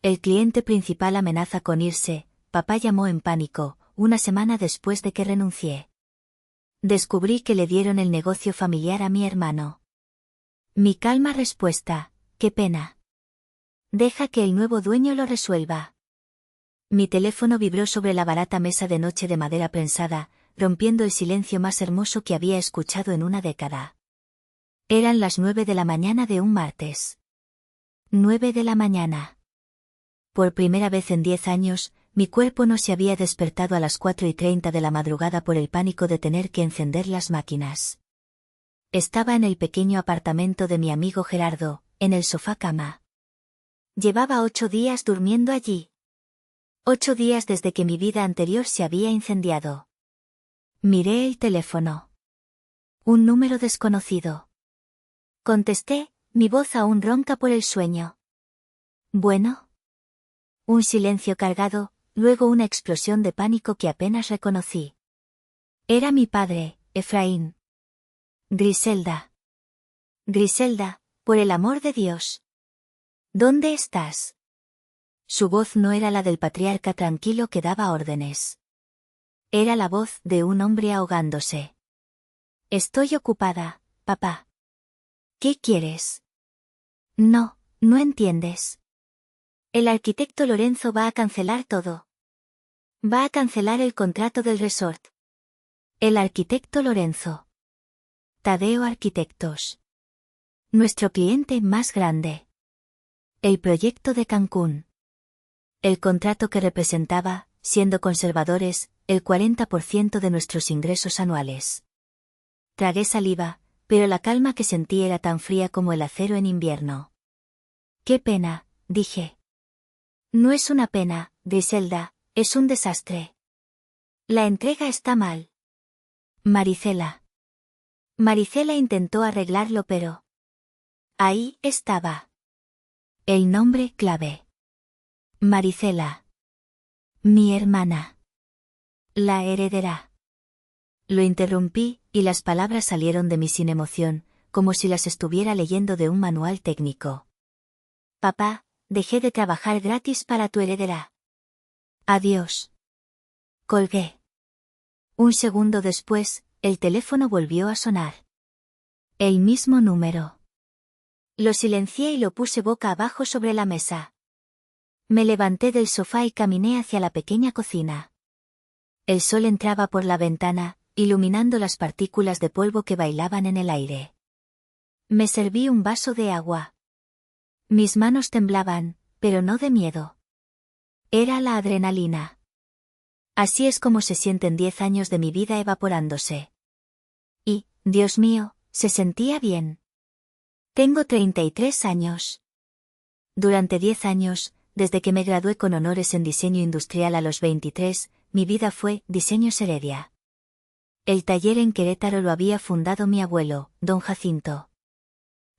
El cliente principal amenaza con irse, papá llamó en pánico, una semana después de que renuncié. Descubrí que le dieron el negocio familiar a mi hermano. Mi calma respuesta, qué pena. Deja que el nuevo dueño lo resuelva. Mi teléfono vibró sobre la barata mesa de noche de madera prensada, rompiendo el silencio más hermoso que había escuchado en una década. Eran las 9 de la mañana de un martes. 9 de la mañana. Por primera vez en 10 años, mi cuerpo no se había despertado a las 4:30 de la madrugada por el pánico de tener que encender las máquinas. Estaba en el pequeño apartamento de mi amigo Gerardo, en el sofá cama. Llevaba 8 días durmiendo allí. 8 días desde que mi vida anterior se había incendiado. Miré el teléfono. Un número desconocido. Contesté, mi voz aún ronca por el sueño. ¿Bueno? Un silencio cargado, luego una explosión de pánico que apenas reconocí. Era mi padre, Efraín. Griselda. Griselda, por el amor de Dios. ¿Dónde estás? Su voz no era la del patriarca tranquilo que daba órdenes. Era la voz de un hombre ahogándose. Estoy ocupada, papá. ¿Qué quieres? No, no entiendes. El arquitecto Lorenzo va a cancelar todo. Va a cancelar el contrato del resort. El arquitecto Lorenzo. Tadeo Arquitectos. Nuestro cliente más grande. El proyecto de Cancún. El contrato que representaba, siendo conservadores, el 40% de nuestros ingresos anuales. Tragué saliva, pero la calma que sentí era tan fría como el acero en invierno. Qué pena, dije. No es una pena, Griselda, es un desastre. La entrega está mal. Maricela. Maricela intentó arreglarlo pero... Ahí estaba. El nombre clave. Maricela. Mi hermana. La heredera. Lo interrumpí, y las palabras salieron de mí sin emoción, como si las estuviera leyendo de un manual técnico. Papá, dejé de trabajar gratis para tu heredera. Adiós. Colgué. Un segundo después, el teléfono volvió a sonar. El mismo número. Lo silencié y lo puse boca abajo sobre la mesa. Me levanté del sofá y caminé hacia la pequeña cocina. El sol entraba por la ventana, iluminando las partículas de polvo que bailaban en el aire. Me serví un vaso de agua. Mis manos temblaban, pero no de miedo. Era la adrenalina. Así es como se sienten 10 años de mi vida evaporándose. Y, Dios mío, se sentía bien. Tengo 33 años. Durante 10 años, desde que me gradué con honores en diseño industrial a los 23, mi vida fue Diseños Heredia. El taller en Querétaro lo había fundado mi abuelo, don Jacinto.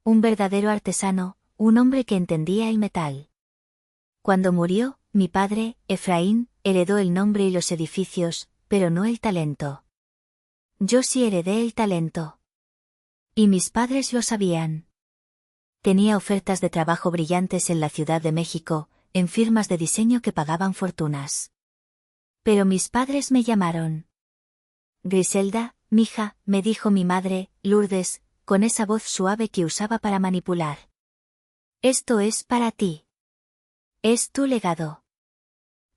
Un verdadero artesano, un hombre que entendía el metal. Cuando murió, mi padre, Efraín, heredó el nombre y los edificios, pero no el talento. Yo sí heredé el talento. Y mis padres lo sabían. Tenía ofertas de trabajo brillantes en la Ciudad de México, en firmas de diseño que pagaban fortunas. Pero mis padres me llamaron. Griselda, mija, me dijo mi madre, Lourdes, con esa voz suave que usaba para manipular. Esto es para ti. Es tu legado.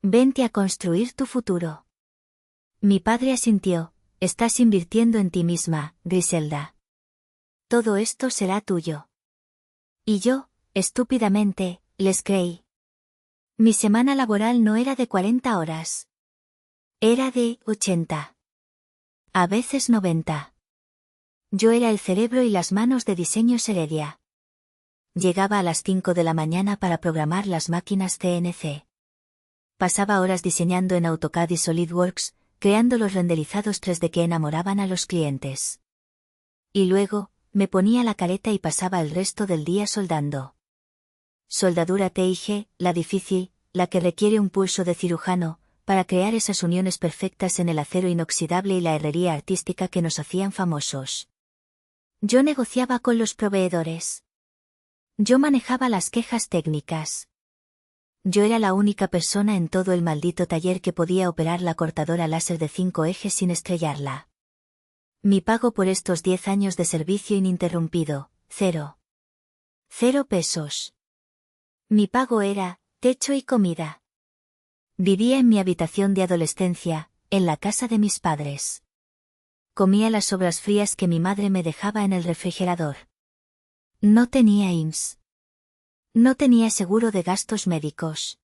Vente a construir tu futuro. Mi padre asintió, estás invirtiendo en ti misma, Griselda. Todo esto será tuyo. Y yo, estúpidamente, les creí. Mi semana laboral no era de 40 horas. Era de 80. A veces 90. Yo era el cerebro y las manos de Diseños Heredia. Llegaba a las 5 de la mañana para programar las máquinas CNC. Pasaba horas diseñando en AutoCAD y SolidWorks, creando los renderizados 3D que enamoraban a los clientes. Y luego, me ponía la careta y pasaba el resto del día soldando. Soldadura TIG, la difícil, la que requiere un pulso de cirujano, para crear esas uniones perfectas en el acero inoxidable y la herrería artística que nos hacían famosos. Yo negociaba con los proveedores. Yo manejaba las quejas técnicas. Yo era la única persona en todo el maldito taller que podía operar la cortadora láser de 5 ejes sin estrellarla. Mi pago por estos 10 años de servicio ininterrumpido, 0. 0 pesos. Mi pago era, techo y comida. Vivía en mi habitación de adolescencia, en la casa de mis padres. Comía las sobras frías que mi madre me dejaba en el refrigerador. No tenía IMSS. No tenía seguro de gastos médicos.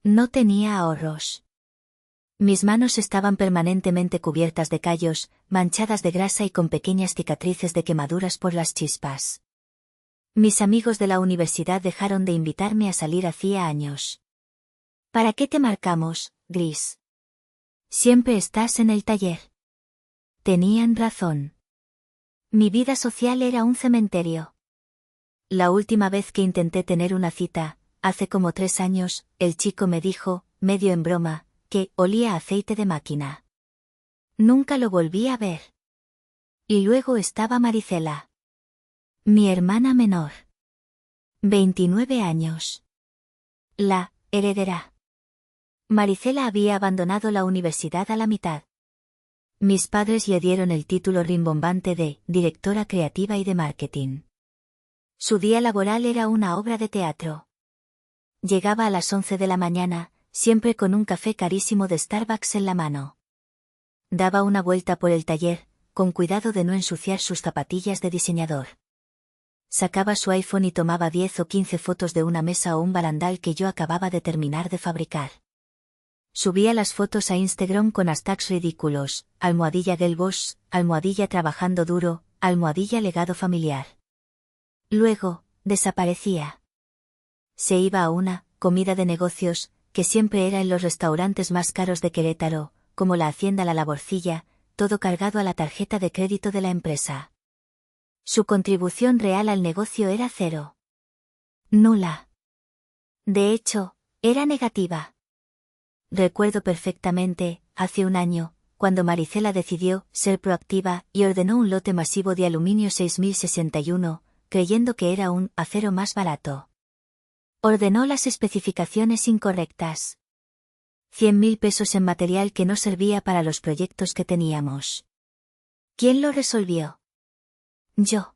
No tenía ahorros. Mis manos estaban permanentemente cubiertas de callos, manchadas de grasa y con pequeñas cicatrices de quemaduras por las chispas. Mis amigos de la universidad dejaron de invitarme a salir hacía años. ¿Para qué te marcamos, Gris? Siempre estás en el taller. Tenían razón. Mi vida social era un cementerio. La última vez que intenté tener una cita, hace como 3 años, el chico me dijo, medio en broma, que olía a aceite de máquina. Nunca lo volví a ver. Y luego estaba Maricela. Mi hermana menor. 29 años. La heredera. Maricela había abandonado la universidad a la mitad. Mis padres le dieron el título rimbombante de directora creativa y de marketing. Su día laboral era una obra de teatro. Llegaba a las 11 de la mañana, siempre con un café carísimo de Starbucks en la mano. Daba una vuelta por el taller, con cuidado de no ensuciar sus zapatillas de diseñador. Sacaba su iPhone y tomaba 10 o 15 fotos de una mesa o un barandal que yo acababa de terminar de fabricar. Subía las fotos a Instagram con hashtags ridículos, almohadilla Girl Boss, almohadilla trabajando duro, almohadilla legado familiar. Luego, desaparecía. Se iba a una comida de negocios, que siempre era en los restaurantes más caros de Querétaro, como la Hacienda La Laborcilla, todo cargado a la tarjeta de crédito de la empresa. Su contribución real al negocio era 0. Nula. De hecho, era negativa. Recuerdo perfectamente, hace un año, cuando Maricela decidió ser proactiva y ordenó un lote masivo de aluminio 6061, creyendo que era un acero más barato. Ordenó las especificaciones incorrectas. 100.000 pesos en material que no servía para los proyectos que teníamos. ¿Quién lo resolvió? Yo.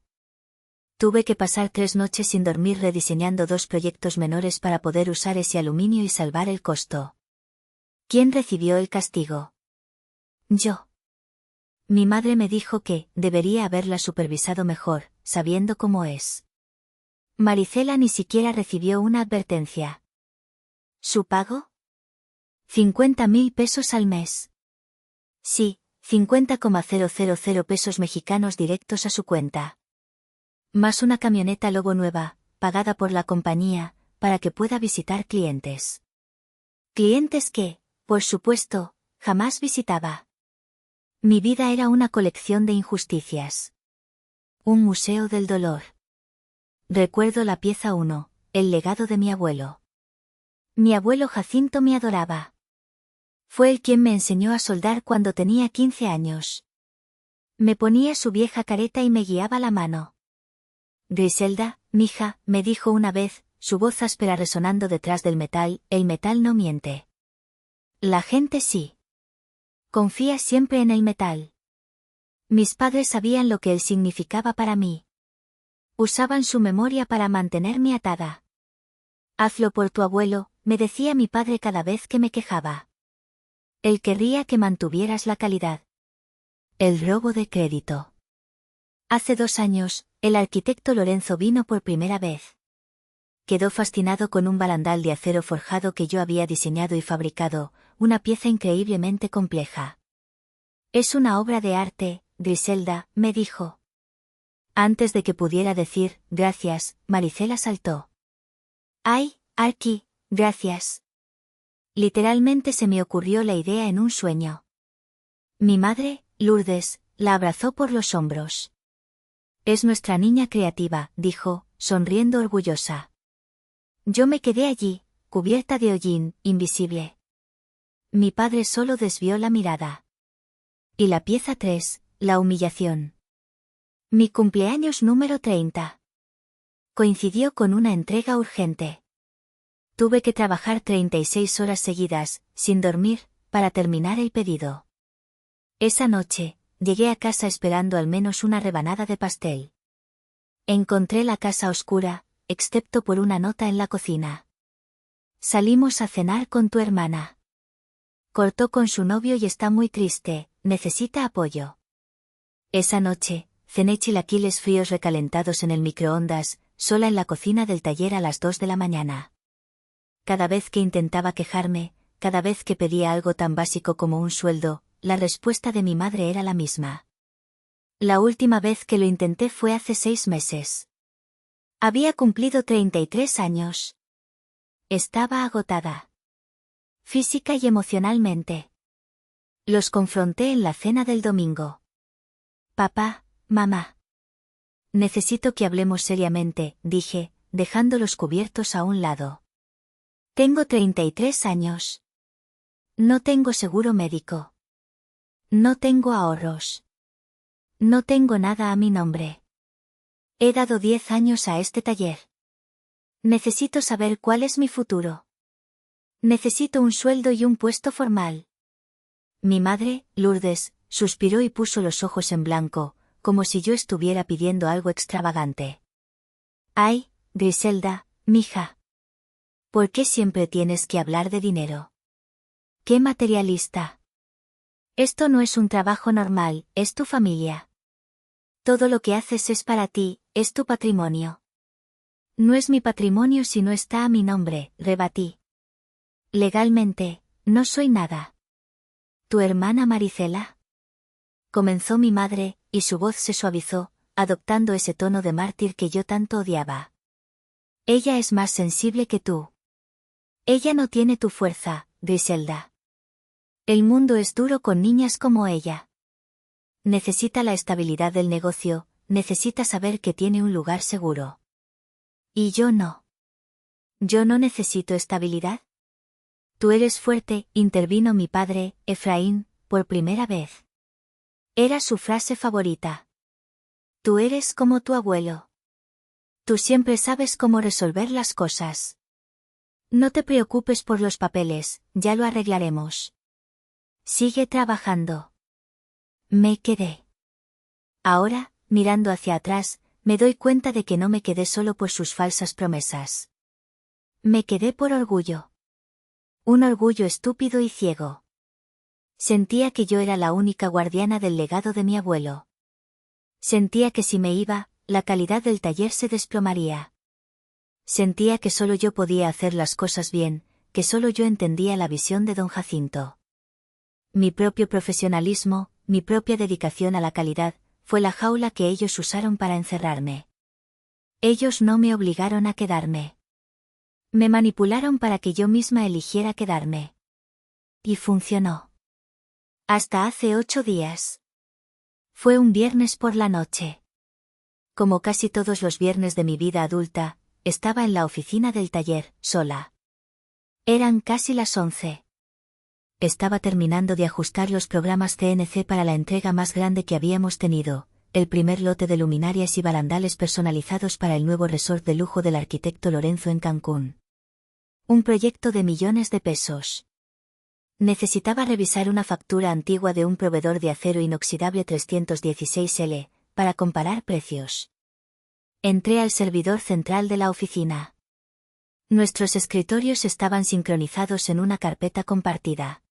Tuve que pasar 3 noches sin dormir rediseñando 2 proyectos menores para poder usar ese aluminio y salvar el costo. ¿Quién recibió el castigo? Yo. Mi madre me dijo que debería haberla supervisado mejor, sabiendo cómo es. Maricela ni siquiera recibió una advertencia. ¿Su pago? 50.000 pesos al mes. Sí, 50,000 pesos mexicanos directos a su cuenta. Más una camioneta Lobo nueva, pagada por la compañía, para que pueda visitar clientes. Clientes que, por supuesto, jamás visitaba. Mi vida era una colección de injusticias. Un museo del dolor. Recuerdo la pieza 1, el legado de mi abuelo. Mi abuelo Jacinto me adoraba. Fue él quien me enseñó a soldar cuando tenía 15 años. Me ponía su vieja careta y me guiaba la mano. Griselda, mija, me dijo una vez, su voz áspera resonando detrás del metal, el metal no miente. La gente sí. Confía siempre en el metal. Mis padres sabían lo que él significaba para mí. Usaban su memoria para mantenerme atada. Hazlo por tu abuelo, me decía mi padre cada vez que me quejaba. Él querría que mantuvieras la calidad. El robo de crédito. Hace 2 años, el arquitecto Lorenzo vino por primera vez. Quedó fascinado con un barandal de acero forjado que yo había diseñado y fabricado, una pieza increíblemente compleja. Es una obra de arte, Griselda, me dijo. Antes de que pudiera decir, gracias, Maricela saltó. Ay, Arqui, gracias. Literalmente se me ocurrió la idea en un sueño. Mi madre, Lourdes, la abrazó por los hombros. Es nuestra niña creativa, dijo, sonriendo orgullosa. Yo me quedé allí, cubierta de hollín, invisible. Mi padre solo desvió la mirada. Y la pieza 3, la humillación. Mi cumpleaños número 30. Coincidió con una entrega urgente. Tuve que trabajar 36 horas seguidas, sin dormir, para terminar el pedido. Esa noche, llegué a casa esperando al menos una rebanada de pastel. Encontré la casa oscura, excepto por una nota en la cocina. Salimos a cenar con tu hermana. Cortó con su novio y está muy triste, necesita apoyo. Esa noche, cené chilaquiles fríos recalentados en el microondas, sola en la cocina del taller a las 2 de la mañana. Cada vez que intentaba quejarme, cada vez que pedía algo tan básico como un sueldo, la respuesta de mi madre era la misma. La última vez que lo intenté fue hace 6 meses. Había cumplido 33 años. Estaba agotada. Física y emocionalmente. Los confronté en la cena del domingo. Papá, mamá. Necesito que hablemos seriamente, dije, dejando los cubiertos a un lado. Tengo 33 años. No tengo seguro médico. No tengo ahorros. No tengo nada a mi nombre. He dado 10 años a este taller. Necesito saber cuál es mi futuro. Necesito un sueldo y un puesto formal. Mi madre, Lourdes, suspiró y puso los ojos en blanco, como si yo estuviera pidiendo algo extravagante. Ay, Griselda, mija. ¿Por qué siempre tienes que hablar de dinero? ¡Qué materialista! Esto no es un trabajo normal, es tu familia. Todo lo que haces es para ti, es tu patrimonio. No es mi patrimonio si no está a mi nombre, rebatí. Legalmente, no soy nada. ¿Tu hermana Maricela? Comenzó mi madre, y su voz se suavizó, adoptando ese tono de mártir que yo tanto odiaba. Ella es más sensible que tú. Ella no tiene tu fuerza, Griselda. El mundo es duro con niñas como ella. Necesita la estabilidad del negocio, necesita saber que tiene un lugar seguro. Y yo no. ¿Yo no necesito estabilidad? Tú eres fuerte, intervino mi padre, Efraín, por primera vez. Era su frase favorita. Tú eres como tu abuelo. Tú siempre sabes cómo resolver las cosas. No te preocupes por los papeles, ya lo arreglaremos. Sigue trabajando. Me quedé. Ahora, mirando hacia atrás, me doy cuenta de que no me quedé solo por sus falsas promesas. Me quedé por orgullo. Un orgullo estúpido y ciego. Sentía que yo era la única guardiana del legado de mi abuelo. Sentía que si me iba, la calidad del taller se desplomaría. Sentía que solo yo podía hacer las cosas bien, que solo yo entendía la visión de don Jacinto. Mi propio profesionalismo, mi propia dedicación a la calidad, fue la jaula que ellos usaron para encerrarme. Ellos no me obligaron a quedarme. Me manipularon para que yo misma eligiera quedarme. Y funcionó. Hasta hace 8 días. Fue un viernes por la noche. Como casi todos los viernes de mi vida adulta, estaba en la oficina del taller, sola. Eran casi las 11. Estaba terminando de ajustar los programas CNC para la entrega más grande que habíamos tenido, el primer lote de luminarias y barandales personalizados para el nuevo resort de lujo del arquitecto Lorenzo en Cancún. Un proyecto de millones de pesos. Necesitaba revisar una factura antigua de un proveedor de acero inoxidable 316L, para comparar precios. Entré al servidor central de la oficina. Nuestros escritorios estaban sincronizados en una carpeta compartida.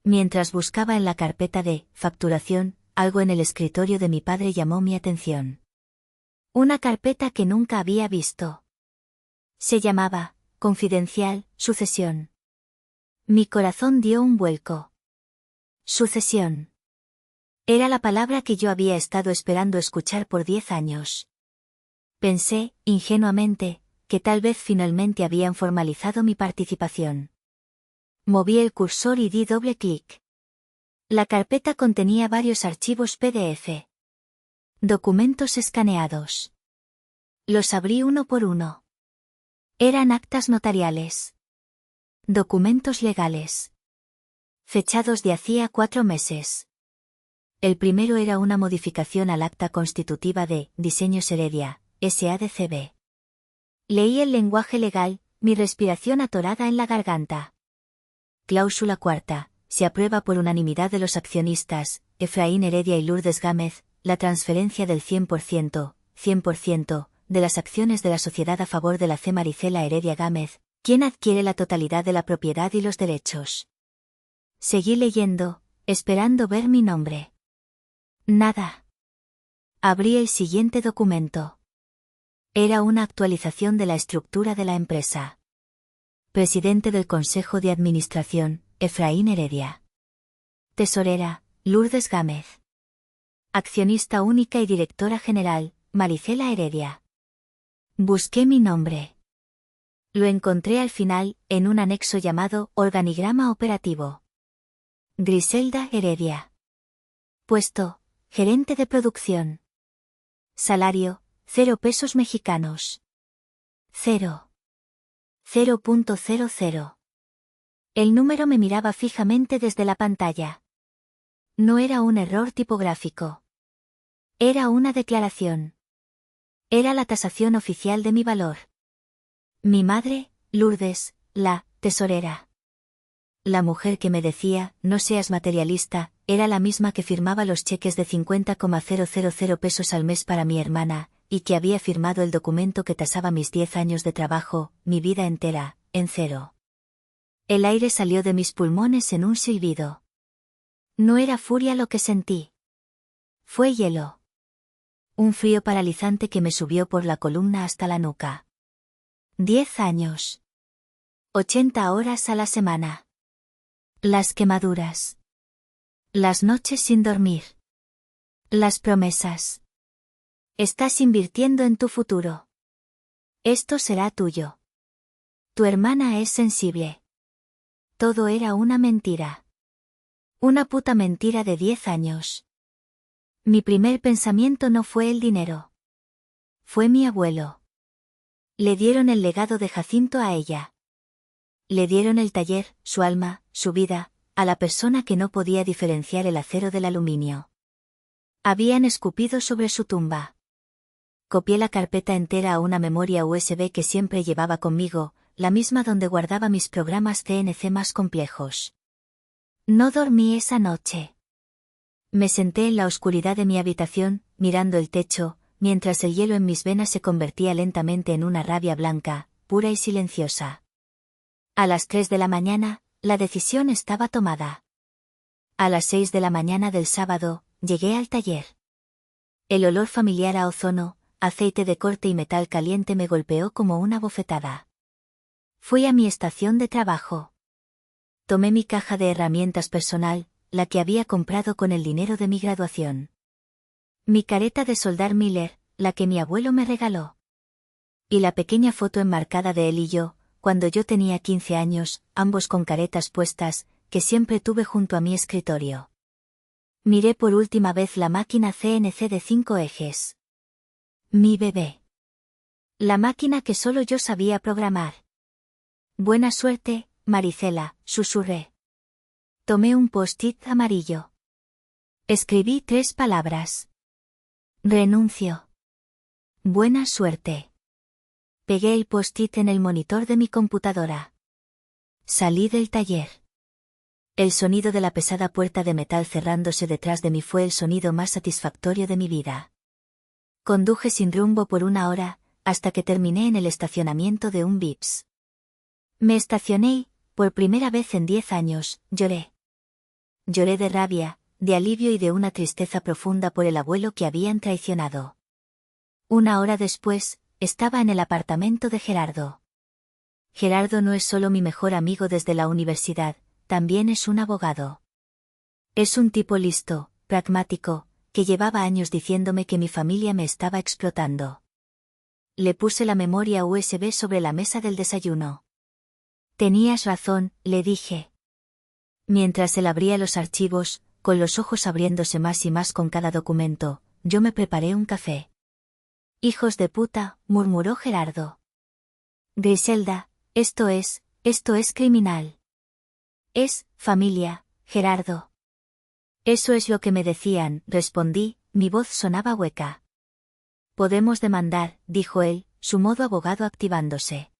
Mientras buscaba en la carpeta de facturación, algo en el escritorio de mi padre llamó mi atención. Una carpeta que nunca había visto. Se llamaba Confidencial, Sucesión. Mi corazón dio un vuelco. Sucesión. Era la palabra que yo había estado esperando escuchar por 10 años. Pensé, ingenuamente, que tal vez finalmente habían formalizado mi participación. Moví el cursor y di doble clic. La carpeta contenía varios archivos PDF. Documentos escaneados. Los abrí uno por uno. Eran actas notariales. Documentos legales. Fechados de hacía 4 meses. El primero era una modificación al acta constitutiva de Diseños Heredia, SADCB. Leí el lenguaje legal, mi respiración atorada en la garganta. Cláusula cuarta. Se aprueba por unanimidad de los accionistas, Efraín Heredia y Lourdes Gámez, la transferencia del 100%, de las acciones de la sociedad a favor de la C. Maricela Heredia Gámez, quien adquiere la totalidad de la propiedad y los derechos. Seguí leyendo, esperando ver mi nombre. Nada. Abrí el siguiente documento. Era una actualización de la estructura de la empresa. Presidente del Consejo de Administración, Efraín Heredia. Tesorera, Lourdes Gámez. Accionista única y directora general, Maricela Heredia. Busqué mi nombre. Lo encontré al final, en un anexo llamado Organigrama Operativo. Griselda Heredia. Puesto, gerente de producción. Salario, 0 pesos mexicanos. 0.00. El número me miraba fijamente desde la pantalla. No era un error tipográfico. Era una declaración. Era la tasación oficial de mi valor. Mi madre, Lourdes, la tesorera. La mujer que me decía, no seas materialista, era la misma que firmaba los cheques de 50,000 pesos al mes para mi hermana, y que había firmado el documento que tasaba mis 10 años de trabajo, mi vida entera, en cero. El aire salió de mis pulmones en un silbido. No era furia lo que sentí. Fue hielo. Un frío paralizante que me subió por la columna hasta la nuca. 10 años. 80 horas a la semana. Las quemaduras. Las noches sin dormir. Las promesas. Estás invirtiendo en tu futuro. Esto será tuyo. Tu hermana es sensible. Todo era una mentira. Una puta mentira de 10 años. Mi primer pensamiento no fue el dinero. Fue mi abuelo. Le dieron el legado de Jacinto a ella. Le dieron el taller, su alma, su vida, a la persona que no podía diferenciar el acero del aluminio. Habían escupido sobre su tumba. Copié la carpeta entera a una memoria USB que siempre llevaba conmigo, la misma donde guardaba mis programas CNC más complejos. No dormí esa noche. Me senté en la oscuridad de mi habitación, mirando el techo, mientras el hielo en mis venas se convertía lentamente en una rabia blanca, pura y silenciosa. A las 3 de la mañana, la decisión estaba tomada. A las 6 de la mañana del sábado, llegué al taller. El olor familiar a ozono, aceite de corte y metal caliente me golpeó como una bofetada. Fui a mi estación de trabajo. Tomé mi caja de herramientas personal, la que había comprado con el dinero de mi graduación. Mi careta de soldar Miller, la que mi abuelo me regaló. Y la pequeña foto enmarcada de él y yo, cuando yo tenía 15 años, ambos con caretas puestas, que siempre tuve junto a mi escritorio. Miré por última vez la máquina CNC de 5 ejes. Mi bebé. La máquina que solo yo sabía programar. Buena suerte, Maricela, susurré. Tomé un post-it amarillo. Escribí 3 palabras. Renuncio. Buena suerte. Pegué el post-it en el monitor de mi computadora. Salí del taller. El sonido de la pesada puerta de metal cerrándose detrás de mí fue el sonido más satisfactorio de mi vida. Conduje sin rumbo por 1 hora, hasta que terminé en el estacionamiento de un Vips. Me estacioné y, por primera vez en 10 años, lloré. Lloré de rabia, de alivio y de una tristeza profunda por el abuelo que habían traicionado. 1 hora después, estaba en el apartamento de Gerardo. Gerardo no es solo mi mejor amigo desde la universidad, también es un abogado. Es un tipo listo, pragmático, que llevaba años diciéndome que mi familia me estaba explotando. Le puse la memoria USB sobre la mesa del desayuno. Tenías razón, le dije. Mientras él abría los archivos, con los ojos abriéndose más y más con cada documento, yo me preparé un café. Hijos de puta, murmuró Gerardo. Griselda, esto es criminal. Es, familia, Gerardo. Eso es lo que me decían, respondí, mi voz sonaba hueca. Podemos demandar, dijo él, su modo abogado activándose.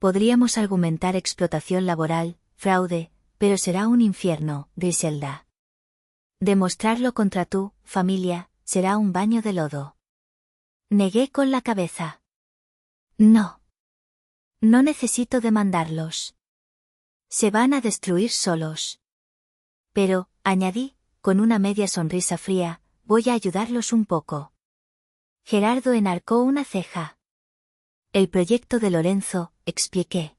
Podríamos argumentar explotación laboral, fraude, pero será un infierno, Griselda. Demostrarlo contra tu familia será un baño de lodo. Negué con la cabeza. No. No necesito demandarlos. Se van a destruir solos. Pero, añadí, con una media sonrisa fría, voy a ayudarlos un poco. Gerardo enarcó una ceja. El proyecto de Lorenzo, expliqué.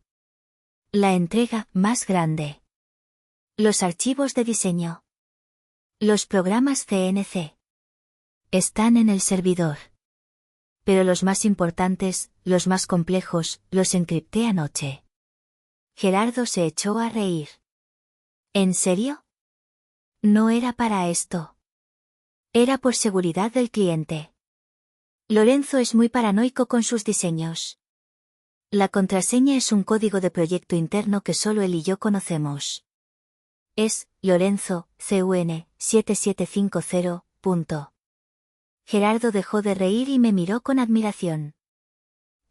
La entrega más grande. Los archivos de diseño. Los programas CNC. Están en el servidor. Pero los más importantes, los más complejos, los encripté anoche. Gerardo se echó a reír. ¿En serio? No era para esto. Era por seguridad del cliente. Lorenzo es muy paranoico con sus diseños. La contraseña es un código de proyecto interno que solo él y yo conocemos. Es Lorenzo, CUN, 7750. Gerardo dejó de reír y me miró con admiración.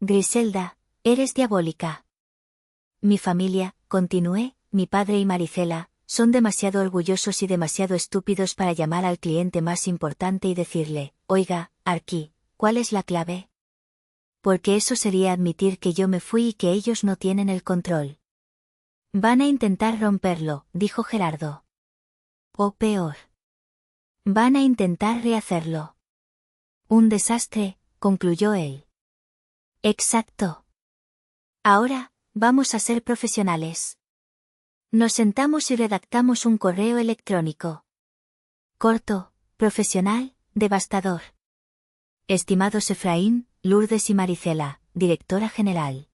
Griselda, eres diabólica. Mi familia, continué, mi padre y Maricela, son demasiado orgullosos y demasiado estúpidos para llamar al cliente más importante y decirle, oiga, Arqui, ¿cuál es la clave? Porque eso sería admitir que yo me fui y que ellos no tienen el control. Van a intentar romperlo, dijo Gerardo. O peor. Van a intentar rehacerlo. Un desastre, concluyó él. Exacto. Ahora, vamos a ser profesionales. Nos sentamos y redactamos un correo electrónico. Corto, profesional, devastador. Estimados Efraín, Lourdes y Maricela, Directora General.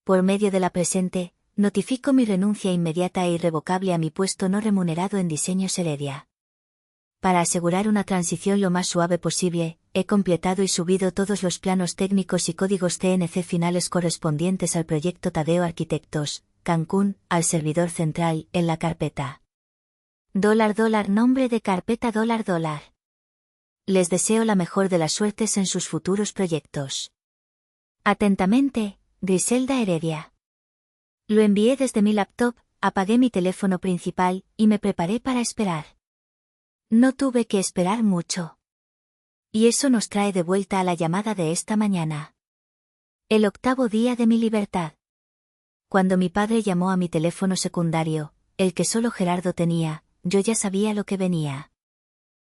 Por medio de la presente, notifico mi renuncia inmediata e irrevocable a mi puesto no remunerado en Diseños Heredia. Para asegurar una transición lo más suave posible, he completado y subido todos los planos técnicos y códigos CNC finales correspondientes al proyecto Tadeo Arquitectos, Cancún, al servidor central, en la carpeta. Nombre de carpeta $. Les deseo la mejor de las suertes en sus futuros proyectos. Atentamente, Griselda Heredia. Lo envié desde mi laptop, apagué mi teléfono principal, y me preparé para esperar. No tuve que esperar mucho. Y eso nos trae de vuelta a la llamada de esta mañana. El 8º día de mi libertad. Cuando mi padre llamó a mi teléfono secundario, el que solo Gerardo tenía, yo ya sabía lo que venía.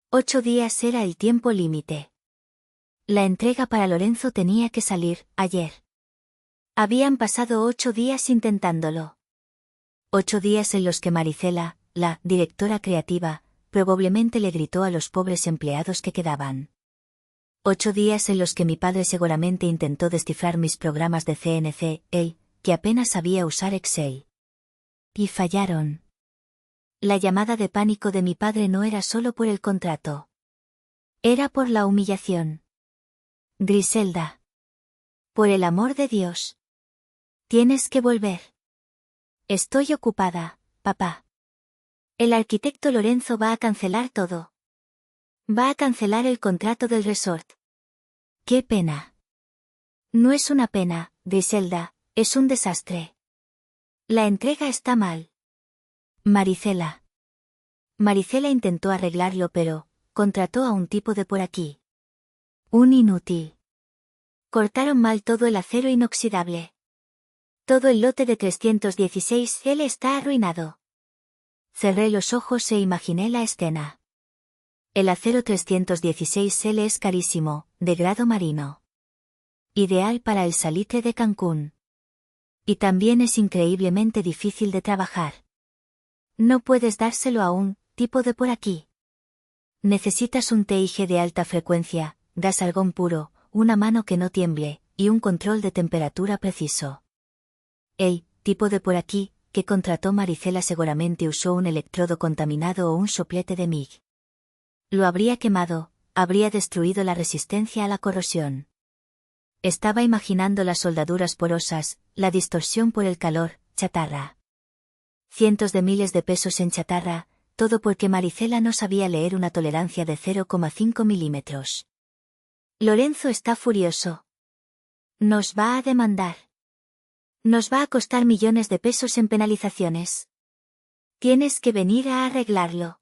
8 días era el tiempo límite. La entrega para Lorenzo tenía que salir, ayer. Habían pasado 8 días intentándolo. 8 días en los que Maricela, la directora creativa, probablemente le gritó a los pobres empleados que quedaban. 8 días en los que mi padre seguramente intentó descifrar mis programas de CNC, él, que apenas sabía usar Excel. Y fallaron. La llamada de pánico de mi padre no era solo por el contrato. Era por la humillación. Griselda. Por el amor de Dios. Tienes que volver. Estoy ocupada, papá. El arquitecto Lorenzo va a cancelar todo. Va a cancelar el contrato del resort. ¡Qué pena! No es una pena, Griselda, es un desastre. La entrega está mal. Maricela. Maricela intentó arreglarlo pero, contrató a un tipo de por aquí. Un inútil. Cortaron mal todo el acero inoxidable. Todo el lote de 316L está arruinado. Cerré los ojos e imaginé la escena. El acero 316L es carísimo, de grado marino. Ideal para el salitre de Cancún. Y también es increíblemente difícil de trabajar. No puedes dárselo a un tipo de por aquí. Necesitas un TIG de alta frecuencia, gas argón puro, una mano que no tiemble, y un control de temperatura preciso. El tipo de por aquí, que contrató Maricela seguramente usó un electrodo contaminado o un soplete de MIG. Lo habría quemado, habría destruido la resistencia a la corrosión. Estaba imaginando las soldaduras porosas, la distorsión por el calor, chatarra. Cientos de miles de pesos en chatarra, todo porque Maricela no sabía leer una tolerancia de 0,5 milímetros. Lorenzo está furioso. Nos va a demandar. Nos va a costar millones de pesos en penalizaciones. Tienes que venir a arreglarlo.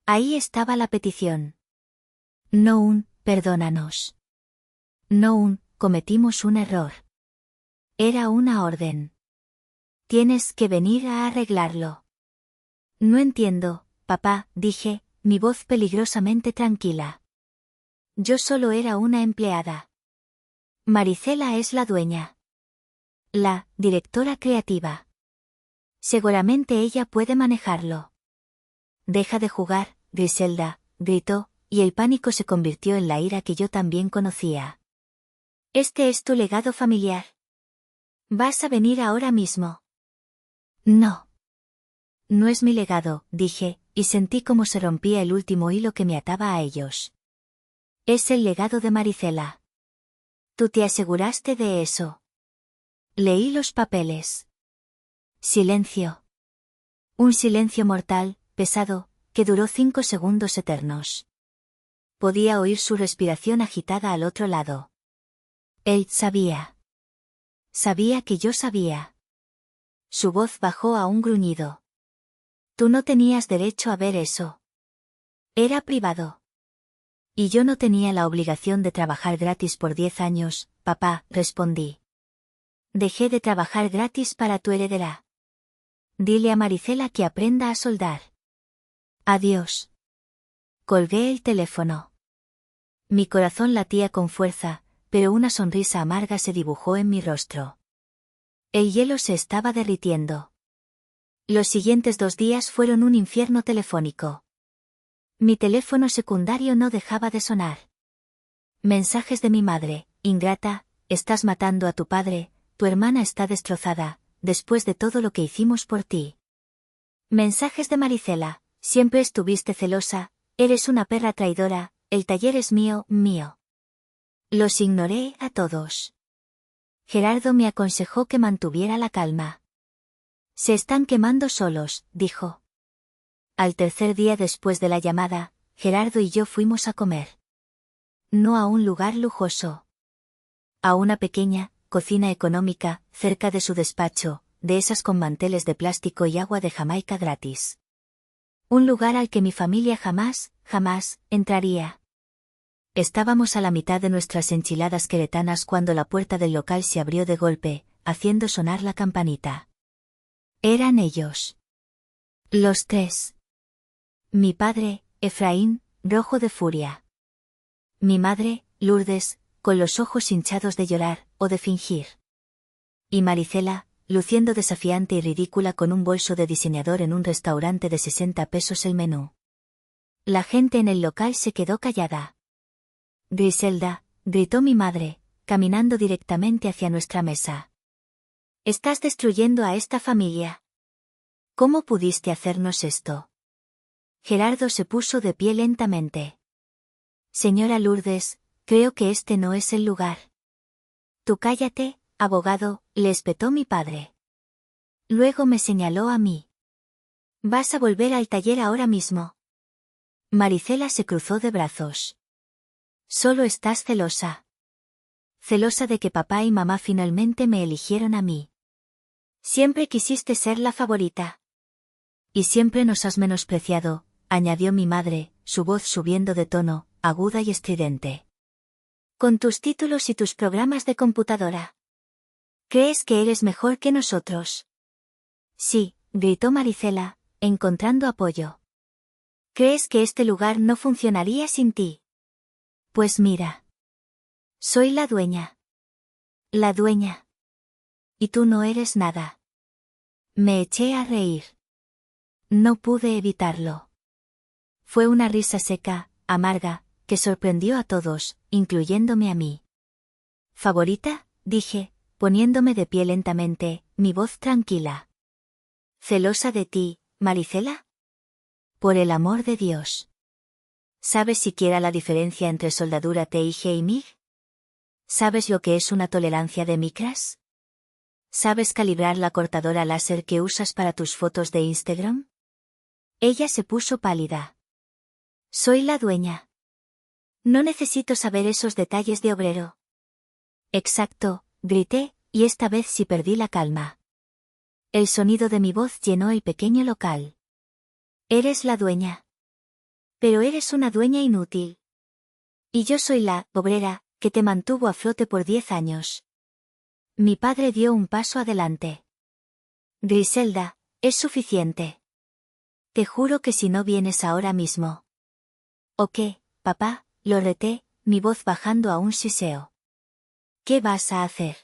Ahí estaba la petición. No un, perdónanos. No un, cometimos un error. Era una orden. Tienes que venir a arreglarlo. No entiendo, papá, dije, mi voz peligrosamente tranquila. Yo solo era una empleada. Maricela es la dueña. La directora creativa. Seguramente ella puede manejarlo. Deja de jugar, Griselda, gritó, y el pánico se convirtió en la ira que yo también conocía. Este es tu legado familiar. ¿Vas a venir ahora mismo? No. No es mi legado, dije, y sentí como se rompía el último hilo que me ataba a ellos. Es el legado de Maricela. Tú te aseguraste de eso. Leí los papeles. Silencio. Un silencio mortal, pesado, que duró 5 segundos eternos. Podía oír su respiración agitada al otro lado. Él sabía. Sabía que yo sabía. Su voz bajó a un gruñido. Tú no tenías derecho a ver eso. Era privado. Y yo no tenía la obligación de trabajar gratis por 10 años, papá, respondí. Dejé de trabajar gratis para tu heredera. Dile a Maricela que aprenda a soldar. Adiós. Colgué el teléfono. Mi corazón latía con fuerza, pero una sonrisa amarga se dibujó en mi rostro. El hielo se estaba derritiendo. Los siguientes 2 días fueron un infierno telefónico. Mi teléfono secundario no dejaba de sonar. Mensajes de mi madre: ingrata, estás matando a tu padre, tu hermana está destrozada, después de todo lo que hicimos por ti. Mensajes de Maricela: siempre estuviste celosa, eres una perra traidora, el taller es mío, mío. Los ignoré a todos. Gerardo me aconsejó que mantuviera la calma. Se están quemando solos, dijo. Al tercer día después de la llamada, Gerardo y yo fuimos a comer. No a un lugar lujoso. A una pequeña cocina económica, cerca de su despacho, de esas con manteles de plástico y agua de Jamaica gratis. Un lugar al que mi familia jamás entraría. Estábamos a la mitad de nuestras enchiladas queretanas cuando la puerta del local se abrió de golpe, haciendo sonar la campanita. Eran ellos. Los 3. Mi padre, Efraín, rojo de furia. Mi madre, Lourdes, con los ojos hinchados de llorar, o de fingir. Y Maricela, luciendo desafiante y ridícula con un bolso de diseñador en un restaurante de 60 pesos el menú. La gente en el local se quedó callada. Griselda, gritó mi madre, caminando directamente hacia nuestra mesa. Estás destruyendo a esta familia. ¿Cómo pudiste hacernos esto? Gerardo se puso de pie lentamente. Señora Lourdes, creo que este no es el lugar. Tú cállate, abogado, le espetó mi padre. Luego me señaló a mí. Vas a volver al taller ahora mismo. Maricela se cruzó de brazos. Solo estás celosa. Celosa de que papá y mamá finalmente me eligieron a mí. Siempre quisiste ser la favorita. Y siempre nos has menospreciado, añadió mi madre, su voz subiendo de tono, aguda y estridente. Con tus títulos y tus programas de computadora. ¿Crees que eres mejor que nosotros? Sí, gritó Maricela, encontrando apoyo. ¿Crees que este lugar no funcionaría sin ti? Pues mira. Soy la dueña. La dueña. Y tú no eres nada. Me eché a reír. No pude evitarlo. Fue una risa seca, amarga, que sorprendió a todos, incluyéndome a mí. ¿Favorita?, dije, poniéndome de pie lentamente, mi voz tranquila. ¿Celosa de ti, Maricela? Por el amor de Dios. ¿Sabes siquiera la diferencia entre soldadura TIG y MIG? ¿Sabes lo que es una tolerancia de micras? ¿Sabes calibrar la cortadora láser que usas para tus fotos de Instagram? Ella se puso pálida. Soy la dueña. No necesito saber esos detalles de obrero. Exacto, grité, Y esta vez sí perdí la calma. El sonido de mi voz llenó el pequeño local. Eres la dueña. Pero eres una dueña inútil. Y yo soy la obrera que te mantuvo a flote por 10 años. Mi padre dio un paso adelante. Griselda, es suficiente. Te juro que si no vienes ahora mismo. ¿O qué, papá? Lo reté, mi voz bajando a un siseo. ¿Qué vas a hacer?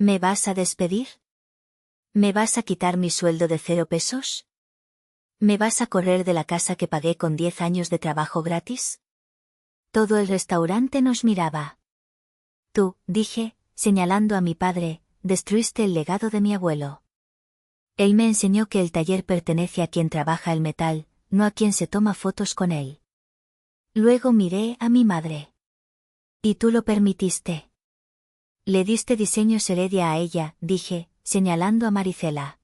¿Me vas a despedir? ¿Me vas a quitar mi sueldo de 0 pesos? ¿Me vas a correr de la casa que pagué con 10 años de trabajo gratis? Todo el restaurante nos miraba. Tú, dije, señalando a mi padre, destruiste el legado de mi abuelo. Él me enseñó que el taller pertenece a quien trabaja el metal, no a quien se toma fotos con él. Luego miré a mi madre. ¿Y tú lo permitiste? Le diste diseños Heredia a ella, dije, señalando a Maricela.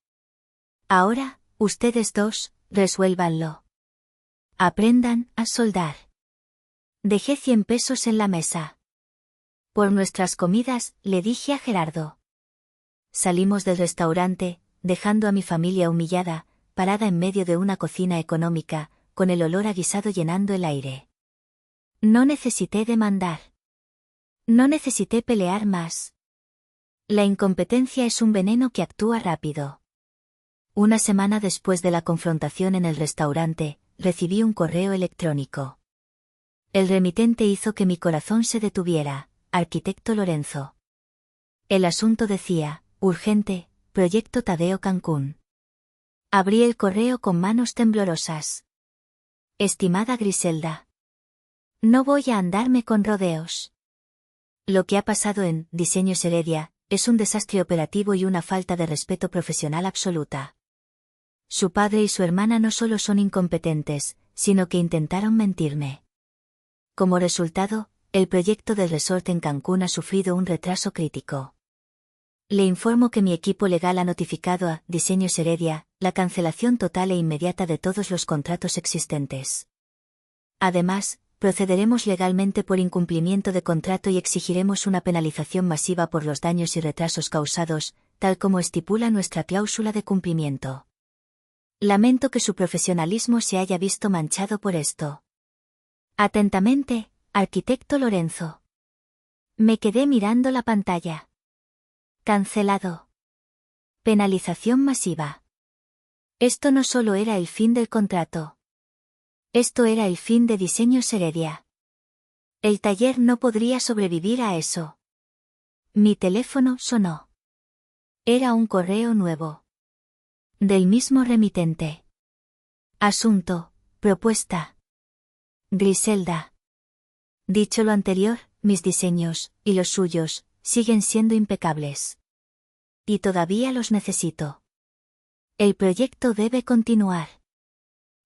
Ahora, ustedes dos, resuélvanlo. Aprendan a soldar. Dejé 100 pesos en la mesa. Por nuestras comidas, le dije a Gerardo. Salimos del restaurante, dejando a mi familia humillada, parada en medio de una cocina económica, con el olor a guisado llenando el aire. No necesité demandar. No necesité pelear más. La incompetencia es un veneno que actúa rápido. Una semana después de la confrontación en el restaurante, recibí un correo electrónico. El remitente hizo que mi corazón se detuviera, arquitecto Lorenzo. El asunto decía, urgente, Proyecto Tadeo Cancún. Abrí el correo con manos temblorosas. Estimada Griselda. No voy a andarme con rodeos. Lo que ha pasado en Diseños Heredia es un desastre operativo y una falta de respeto profesional absoluta. Su padre y su hermana no solo son incompetentes, sino que intentaron mentirme. Como resultado, el proyecto del resort en Cancún ha sufrido un retraso crítico. Le informo que mi equipo legal ha notificado a Diseños Heredia la cancelación total e inmediata de todos los contratos existentes. Además, procederemos legalmente por incumplimiento de contrato y exigiremos una penalización masiva por los daños y retrasos causados, tal como estipula nuestra cláusula de cumplimiento. Lamento que su profesionalismo se haya visto manchado por esto. Atentamente, arquitecto Lorenzo. Me quedé mirando la pantalla. Cancelado. Penalización masiva. Esto no solo era el fin del contrato. Esto era el fin de Diseños Heredia. El taller no podría sobrevivir a eso. Mi teléfono sonó. Era un correo nuevo. Del mismo remitente. Asunto, propuesta. Griselda. Dicho lo anterior, mis diseños, y los suyos, siguen siendo impecables. Y todavía los necesito. El proyecto debe continuar.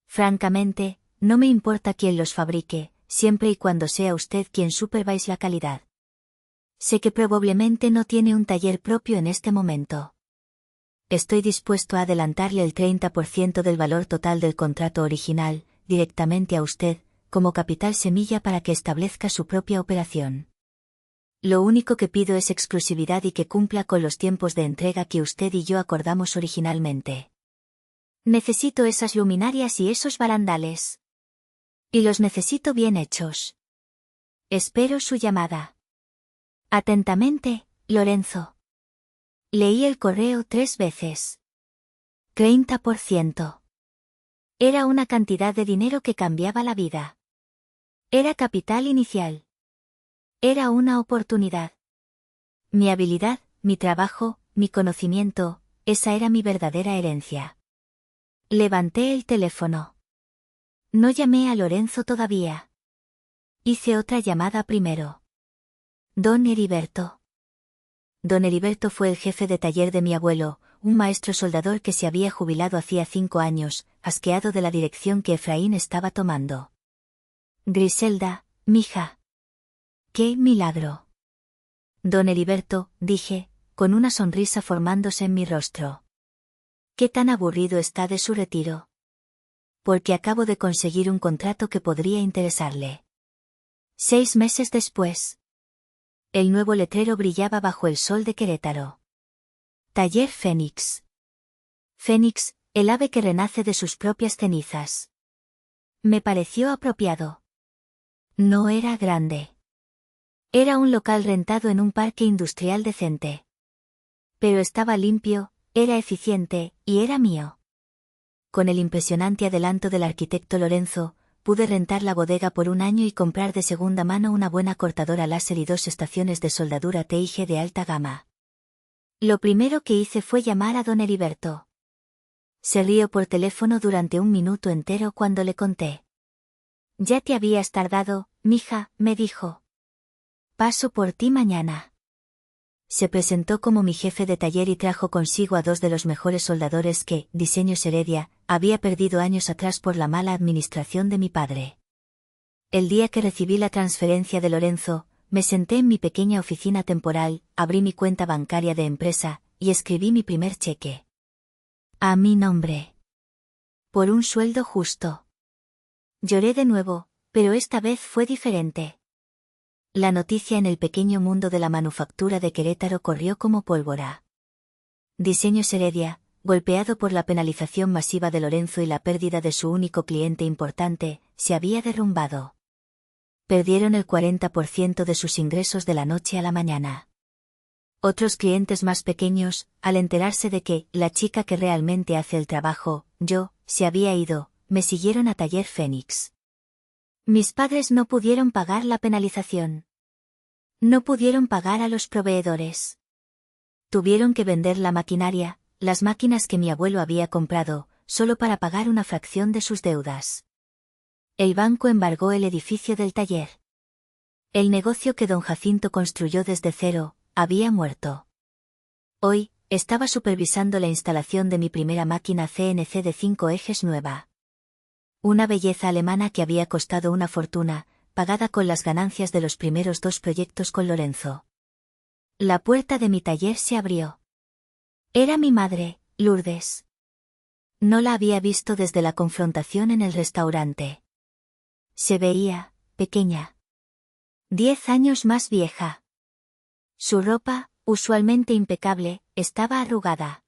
Francamente, no me importa quién los fabrique, siempre y cuando sea usted quien supervise la calidad. Sé que probablemente no tiene un taller propio en este momento. Estoy dispuesto a adelantarle el 30% del valor total del contrato original, directamente a usted, como capital semilla para que establezca su propia operación. Lo único que pido es exclusividad y que cumpla con los tiempos de entrega que usted y yo acordamos originalmente. Necesito esas luminarias y esos barandales. Y los necesito bien hechos. Espero su llamada. Atentamente, Lorenzo. Leí el correo 3 veces. 30%. Era una cantidad de dinero que cambiaba la vida. Era capital inicial. Era una oportunidad. Mi habilidad, mi trabajo, mi conocimiento, esa era mi verdadera herencia. Levanté el teléfono. No llamé a Lorenzo todavía. Hice otra llamada primero. Don Heriberto. Don Heriberto fue el jefe de taller de mi abuelo, un maestro soldador que se había jubilado hacía 5 años, asqueado de la dirección que Efraín estaba tomando. Griselda, mija. ¡Qué milagro! Don Heriberto, dije, con una sonrisa formándose en mi rostro. ¿Qué tan aburrido está de su retiro? Porque acabo de conseguir un contrato que podría interesarle. 6 meses después. El nuevo letrero brillaba bajo el sol de Querétaro. Taller Fénix. Fénix, el ave que renace de sus propias cenizas. Me pareció apropiado. No era grande. Era un local rentado en un parque industrial decente. Pero estaba limpio, era eficiente, y era mío. Con el impresionante adelanto del arquitecto Lorenzo, pude rentar la bodega por un año y comprar de segunda mano una buena cortadora láser y 2 estaciones de soldadura TIG de alta gama. Lo primero que hice fue llamar a don Heriberto. Se rió por teléfono durante un minuto entero cuando le conté. Ya te habías tardado, mija, me dijo. Paso por ti mañana. Se presentó como mi jefe de taller y trajo consigo a 2 de los mejores soldadores que, Diseños Heredia, había perdido años atrás por la mala administración de mi padre. El día que recibí la transferencia de Lorenzo, me senté en mi pequeña oficina temporal, abrí mi cuenta bancaria de empresa, y escribí mi primer cheque. A mi nombre. Por un sueldo justo. Lloré de nuevo, pero esta vez fue diferente. La noticia en el pequeño mundo de la manufactura de Querétaro corrió como pólvora. Diseños Heredia, golpeado por la penalización masiva de Lorenzo y la pérdida de su único cliente importante, se había derrumbado. Perdieron el 40% de sus ingresos de la noche a la mañana. Otros clientes más pequeños, al enterarse de que la chica que realmente hace el trabajo, yo, se había ido, me siguieron a Taller Fénix. Mis padres no pudieron pagar la penalización. No pudieron pagar a los proveedores. Tuvieron que vender la maquinaria, las máquinas que mi abuelo había comprado, solo para pagar una fracción de sus deudas. El banco embargó el edificio del taller. El negocio que don Jacinto construyó desde cero, había muerto. Hoy, estaba supervisando la instalación de mi primera máquina CNC de 5 ejes nueva. Una belleza alemana que había costado una fortuna, pagada con las ganancias de los primeros 2 proyectos con Lorenzo. La puerta de mi taller se abrió. Era mi madre, Lourdes. No la había visto desde la confrontación en el restaurante. Se veía, pequeña. 10 años más vieja. Su ropa, usualmente impecable, estaba arrugada.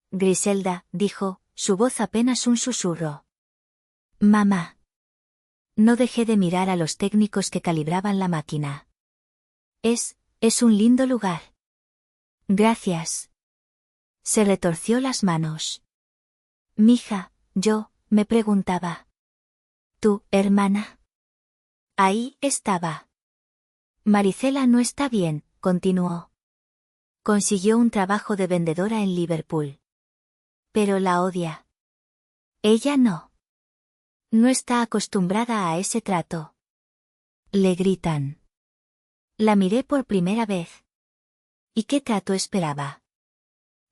Griselda, dijo, su voz apenas un susurro. Mamá. No dejé de mirar a los técnicos que calibraban la máquina. Es un lindo lugar. Gracias. Se retorció las manos. Mija, me preguntaba. ¿Tu hermana? Ahí estaba. Maricela no está bien, continuó. Consiguió un trabajo de vendedora en Liverpool. Pero la odia. Ella no. No está acostumbrada a ese trato. Le gritan. La miré por primera vez. ¿Y qué trato esperaba?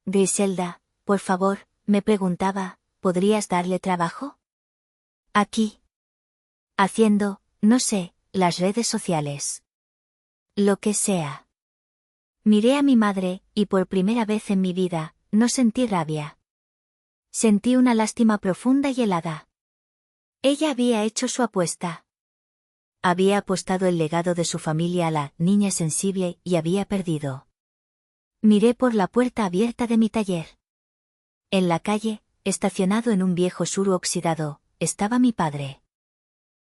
Griselda, por favor, me preguntaba, ¿podrías darle trabajo? Aquí. Haciendo, no sé, las redes sociales. Lo que sea. Miré a mi madre, y por primera vez en mi vida, no sentí rabia. Sentí una lástima profunda y helada. Ella había hecho su apuesta. Había apostado el legado de su familia a la niña sensible y había perdido. Miré por la puerta abierta de mi taller. En la calle, estacionado en un viejo Suru oxidado, estaba mi padre.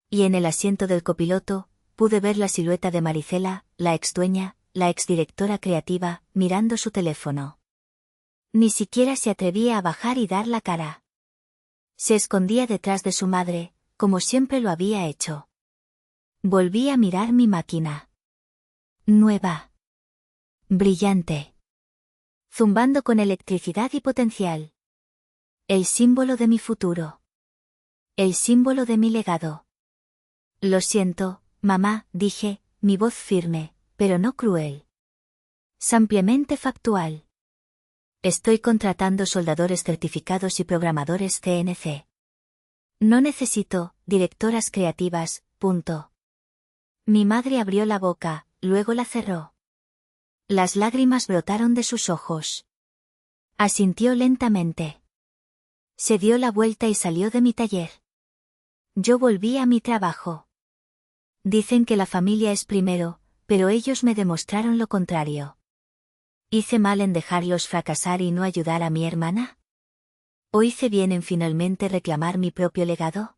Y en el asiento del copiloto, pude ver la silueta de Maricela, la exdueña, la exdirectora creativa, mirando su teléfono. Ni siquiera se atrevía a bajar y dar la cara. Se escondía detrás de su madre, como siempre lo había hecho. Volví a mirar mi máquina. Nueva. Brillante. Zumbando con electricidad y potencial. El símbolo de mi futuro. El símbolo de mi legado. Lo siento, mamá, dije, mi voz firme, pero no cruel. Simplemente factual. Estoy contratando soldadores certificados y programadores CNC. No necesito directoras creativas, punto. Mi madre abrió la boca, luego la cerró. Las lágrimas brotaron de sus ojos. Asintió lentamente. Se dio la vuelta y salió de mi taller. Yo volví a mi trabajo. Dicen que la familia es primero, Pero ellos me demostraron lo contrario. ¿Hice mal en dejarlos fracasar y no ayudar a mi hermana? ¿O hice bien en finalmente reclamar mi propio legado?